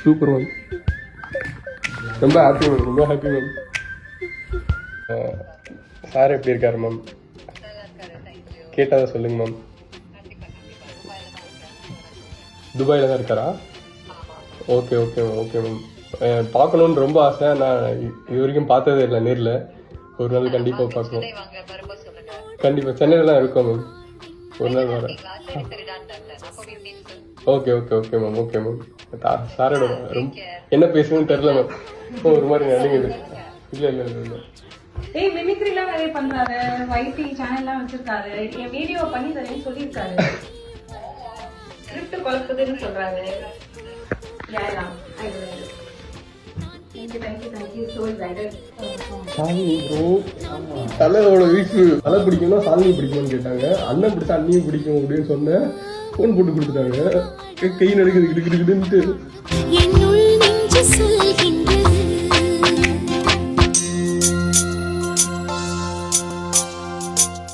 Super ma'am. ரொம்ப happy ma'am, ரொம்ப happy ma'am. Sir எப்படி இருக்காரு மேம்? கேட்டதை சொல்லுங்க மேம். துபாயில் தான் இருக்காரா? Okay okay ma'am, okay ma'am. பார்க்கணுன்னு ரொம்ப ஆசை. நான் இது வரைக்கும் பார்த்ததே இல்லை நேரில். ஒரு நாள் கண்டிப்பாக பார்க்கணும். கண்டிப்பாக சென்னையில் தான் இருக்கோம் மேம். ஒரு நாள் வரேன். Okay okay okay ma'am, okay ma'am. சாரோட ரொம்ப என்ன பேசுன்னு தெரியல மேம். ஒரு மாதிரி நடுங்குது. இல்லை இல்லை இல்லை இல்லை. ஏய் மிமிக்ரிலாம் நிறைய பண்றாரு, வைட்டி சேனல்லாம் வச்சிருக்காரு, என் வீடியோ பண்ணி தரேன்னு சொல்லியிருக்காரு. ஸ்கிரிப்ட் குழப்புதுன்னு சொல்றாங்க. யாரெல்லாம் thank you so excited. Shalini bro, தலையோட வீட்டு தலை பிடிக்கும்னா சாலினி பிடிக்கும்னு கேட்டாங்க. அண்ணன் பிடிச்சா அண்ணியும் பிடிக்கும் அப்படின்னு சொன்னேன். ஃபோன் போட்டு கொடுத்துட்டாங்க. கை நடுக்குது கிடுக்கிடுன்ட்டு.